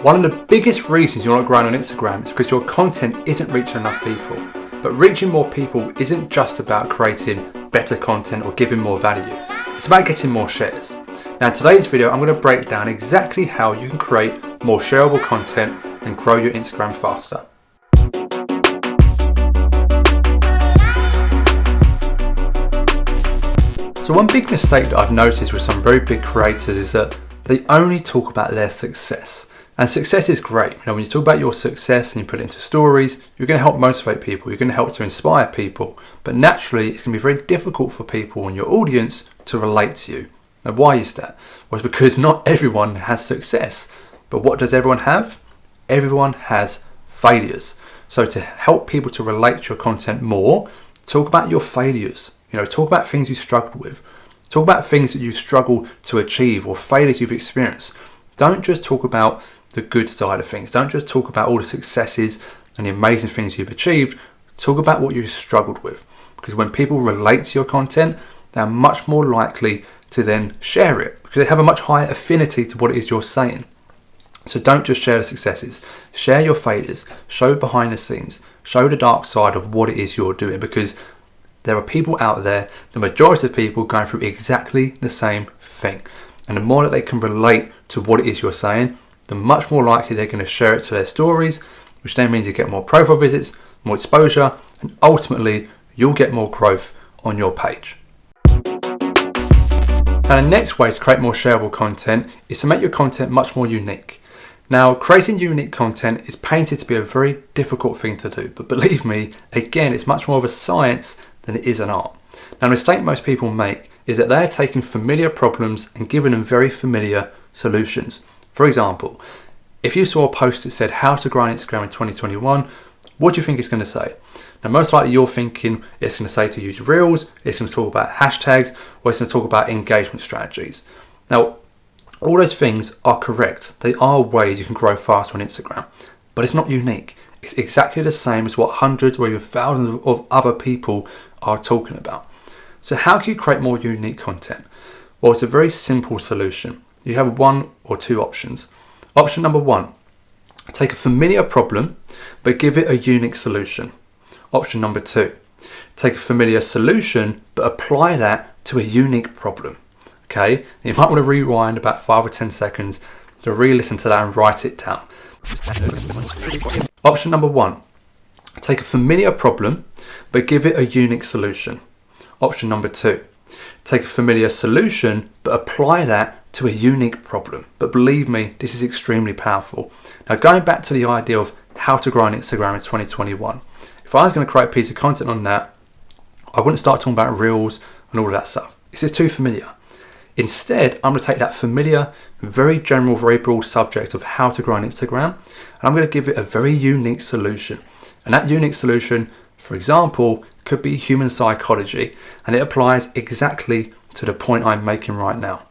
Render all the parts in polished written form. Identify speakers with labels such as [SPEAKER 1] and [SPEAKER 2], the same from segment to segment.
[SPEAKER 1] One of the biggest reasons you're not growing on Instagram is because your content isn't reaching enough people. But reaching more people isn't just about creating better content or giving more value. It's about getting more shares. Now in today's video, I'm going to break down exactly how you can create more shareable content and grow your Instagram faster. So one big mistake that I've noticed with some very big creators is that they only talk about their success. And success is great. When you talk about your success and you put it into stories, you're going to help motivate people. You're going to help to inspire people. But naturally, it's going to be very difficult for people in your audience to relate to you. Now, why is that? Well, it's because not everyone has success. But what does everyone have? Everyone has failures. So to help people to relate to your content more, talk about your failures. Talk about things you struggled with. Talk about things that you struggle to achieve or failures you've experienced. Don't just talk about the good side of things. Don't just talk about all the successes and the amazing things you've achieved. Talk about what you've struggled with. Because when people relate to your content, they're much more likely to then share it because they have a much higher affinity to what it is you're saying. So don't just share the successes. Share your failures. Show behind the scenes. Show the dark side of what it is you're doing, because there are people out there, the majority of people, going through exactly the same thing. And the more that they can relate to what it is you're saying, the much more likely they're going to share it to their stories, which then means you get more profile visits, more exposure, and ultimately you'll get more growth on your page. Now the next way to create more shareable content is to make your content much more unique. Now creating unique content is painted to be a very difficult thing to do, but believe me, again, it's much more of a science than it is an art. Now the mistake most people make is that they're taking familiar problems and giving them very familiar solutions. For example, if you saw a post that said how to grow on Instagram in 2021, what do you think it's going to say? Now, most likely you're thinking it's going to say to use Reels, it's going to talk about hashtags, or it's going to talk about engagement strategies. Now, all those things are correct. They are ways you can grow faster on Instagram, but it's not unique. It's exactly the same as what hundreds or even thousands of other people are talking about. So how can you create more unique content? Well, it's a very simple solution. You have one or two options. Option number one, take a familiar problem, but give it a unique solution. Option number two, take a familiar solution, but apply that to a unique problem. Okay, you might want to rewind about 5 or 10 seconds to re-listen to that and write it down. Option number one, take a familiar problem, but give it a unique solution. Option number two, take a familiar solution, but apply that to a unique problem. But believe me, this is extremely powerful. Now, going back to the idea of how to grow on Instagram in 2021, if I was going to create a piece of content on that, I wouldn't start talking about Reels and all of that stuff. It's just too familiar. Instead, I'm going to take that familiar, very general, very broad subject of how to grow on Instagram, and I'm going to give it a very unique solution. And that unique solution, for example, could be human psychology, and it applies exactly to the point I'm making right now.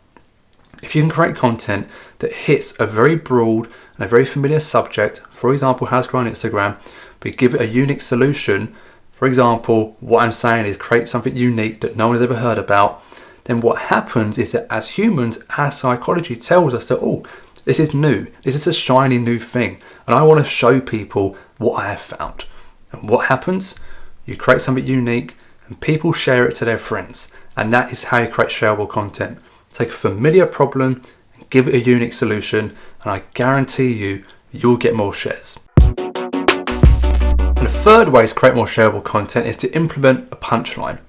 [SPEAKER 1] If you can create content that hits a very broad and a very familiar subject, for example, how to grow on Instagram, but give it a unique solution, for example, what I'm saying is create something unique that no one has ever heard about, then what happens is that as humans, our psychology tells us that, oh, this is new, this is a shiny new thing, and I want to show people what I have found. And what happens? You create something unique and people share it to their friends, and that is how you create shareable content. Take a familiar problem and give it a unique solution, and I guarantee you'll get more shares. And the third way to create more shareable content is to implement a punchline.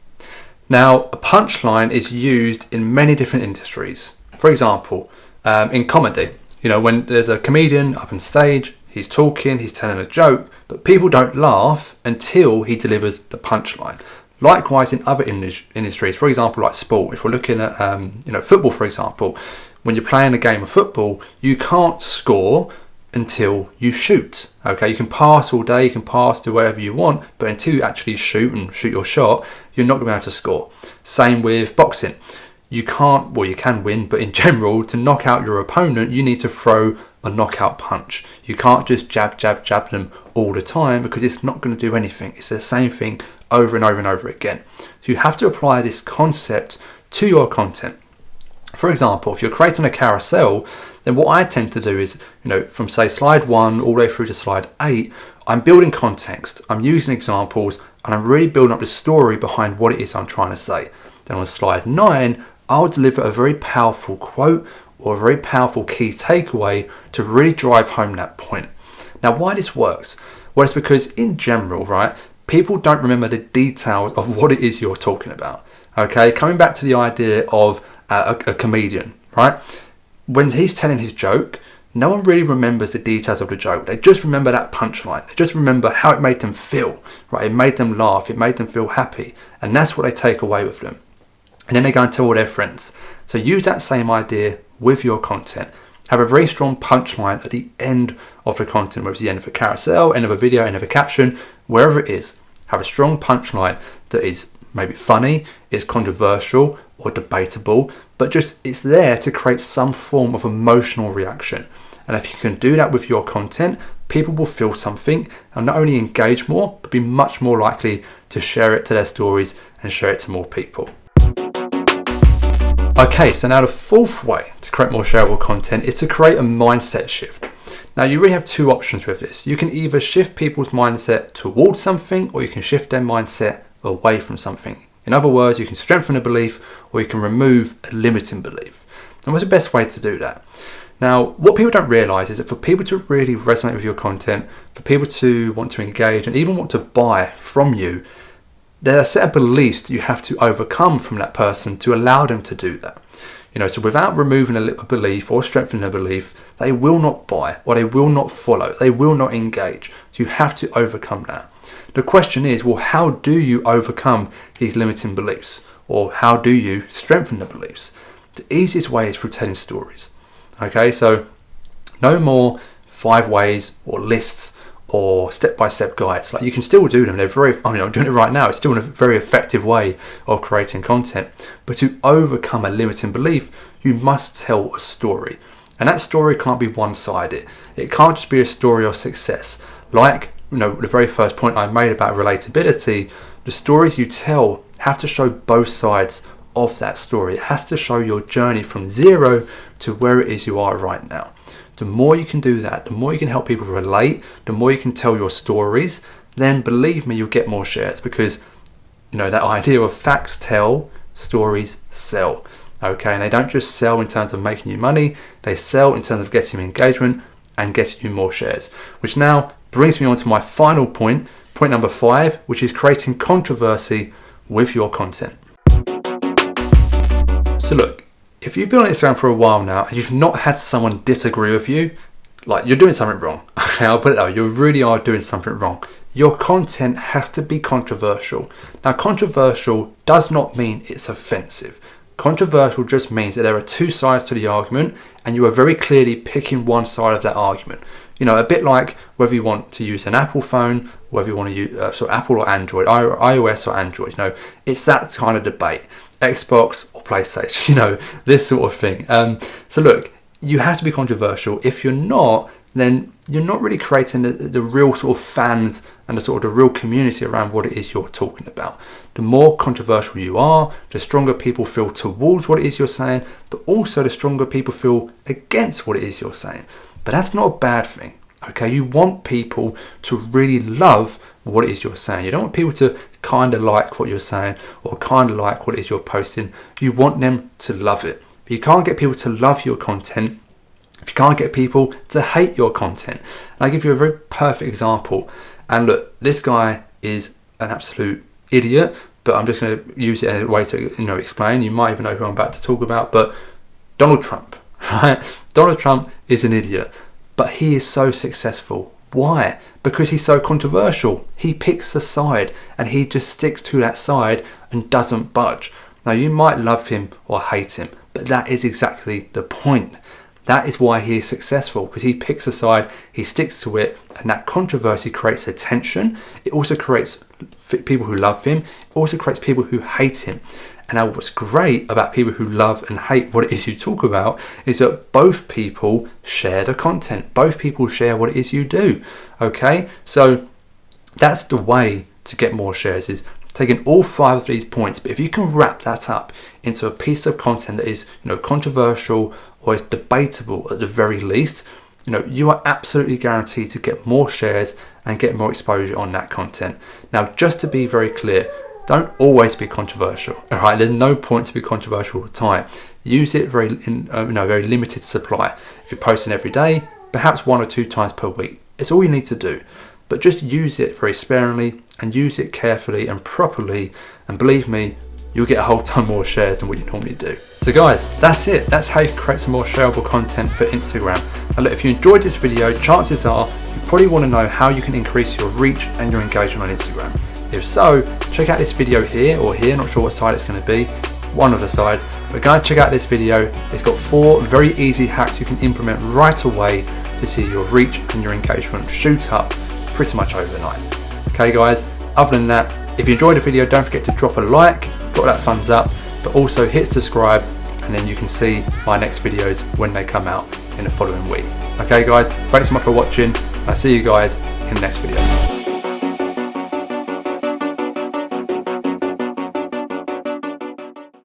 [SPEAKER 1] Now, a punchline is used in many different industries. For example, in comedy, when there's a comedian up on stage, he's talking, he's telling a joke, but people don't laugh until he delivers the punchline. Likewise in other industries, for example, like sport. If we're looking at football, for example, when you're playing a game of football, you can't score until you shoot. Okay, you can pass all day, you can pass to wherever you want, but until you actually shoot your shot, you're not going to be able to score. Same with boxing. You can win, but in general, to knock out your opponent, you need to throw a knockout punch. You can't just jab them all the time, because it's not going to do anything. It's the same thing over and over and over again. So you have to apply this concept to your content. For example, if you're creating a carousel, then what I tend to do is, from say slide 1 all the way through to slide 8, I'm building context, I'm using examples, and I'm really building up the story behind what it is I'm trying to say. Then on slide 9, I'll deliver a very powerful quote or a very powerful key takeaway to really drive home that point. Now, why this works? Well, it's because in general, right, people don't remember the details of what it is you're talking about. Okay, coming back to the idea of a comedian, right? When he's telling his joke, no one really remembers the details of the joke. They just remember that punchline. They just remember how it made them feel, right? It made them laugh. It made them feel happy. And that's what they take away with them. And then they go and tell all their friends. So use that same idea with your content. Have a very strong punchline at the end of the content, whether it's the end of a carousel, end of a video, end of a caption, wherever it is. Have a strong punchline that is maybe funny, is controversial or debatable, but just it's there to create some form of emotional reaction. And if you can do that with your content, people will feel something and not only engage more, but be much more likely to share it to their stories and share it to more people. Okay, so now the fourth way to create more shareable content is to create a mindset shift. Now you really have two options with this. You can either shift people's mindset towards something, or you can shift their mindset away from something. In other words, you can strengthen a belief or you can remove a limiting belief. And what's the best way to do that? Now, what people don't realize is that for people to really resonate with your content, for people to want to engage and even want to buy from you, there are a set of beliefs that you have to overcome from that person to allow them to do that. So without removing a belief or strengthening a belief, they will not buy or they will not follow, they will not engage. So you have to overcome that. The question is, well, how do you overcome these limiting beliefs? Or how do you strengthen the beliefs? The easiest way is through telling stories. Okay, so no more 5 ways or lists or step-by-step guides. Like, you can still do them. They're I'm doing it right now. It's still a very effective way of creating content. But to overcome a limiting belief, you must tell a story. And that story can't be one-sided. It can't just be a story of success. Like, the very first point I made about relatability, the stories you tell have to show both sides of that story. It has to show your journey from 0 to where it is you are right now. The more you can do that, the more you can help people relate, the more you can tell your stories, then believe me, you'll get more shares, because that idea of facts tell, stories sell. Okay, and they don't just sell in terms of making you money, they sell in terms of getting you engagement and getting you more shares. Which now brings me on to my final point number 5, which is creating controversy with your content. So look, if you've been on Instagram for a while now and you've not had someone disagree with you, like, you're doing something wrong. Okay, I'll put it out. You really are doing something wrong. Your content has to be controversial. Now, controversial does not mean it's offensive. Controversial just means that there are 2 sides to the argument and you are very clearly picking one side of that argument. A bit like whether you want to use an Apple phone, whether you want to use Apple or Android, iOS or Android. It's that kind of debate. Xbox or PlayStation, this sort of thing. So look, you have to be controversial. If you're not, then you're not really creating the real sort of fans and the real community around what it is you're talking about. The more controversial you are, the stronger people feel towards what it is you're saying, but also the stronger people feel against what it is you're saying. But that's not a bad thing. Okay, you want people to really love what it is you're saying. You don't want people to kind of like what you're saying or kind of like what it is you're posting. You want them to love it. But you can't get people to love your content if you can't get people to hate your content. And I'll give you a very perfect example. And look, this guy is an absolute idiot, but I'm just going to use it as a way to explain. You might even know who I'm about to talk about, but Donald Trump. Right? Donald Trump is an idiot, but he is so successful. Why? Because he's so controversial. He picks a side and he just sticks to that side and doesn't budge. Now, you might love him or hate him, but that is exactly the point. That is why he is successful, because he picks a side, he sticks to it, and that controversy creates attention. It also creates people who love him. It also creates people who hate him. And now what's great about people who love and hate what it is you talk about is that both people share the content. Both people share what it is you do. Okay? So that's the way to get more shares, is taking all 5 of these points, but if you can wrap that up into a piece of content that is, controversial or is debatable at the very least, you are absolutely guaranteed to get more shares and get more exposure on that content. Now, just to be very clear, don't always be controversial. All right, there's no point to be controversial all the time. Use it very limited supply. If you're posting every day, perhaps 1 or 2 times per week. It's all you need to do. But just use it very sparingly and use it carefully and properly. And believe me, you'll get a whole ton more shares than what you normally do. So guys, that's it. That's how you can create some more shareable content for Instagram. And look, if you enjoyed this video, chances are you probably want to know how you can increase your reach and your engagement on Instagram. If so, check out this video here or here, not sure what side it's going to be, one of the sides, but go and check out this video. It's got 4 very easy hacks you can implement right away to see your reach and your engagement shoot up pretty much overnight. Okay guys, other than that, if you enjoyed the video, don't forget to drop a like, drop that thumbs up, but also hit subscribe, and then you can see my next videos when they come out in the following week. Okay guys, thanks so much for watching. I'll see you guys in the next video.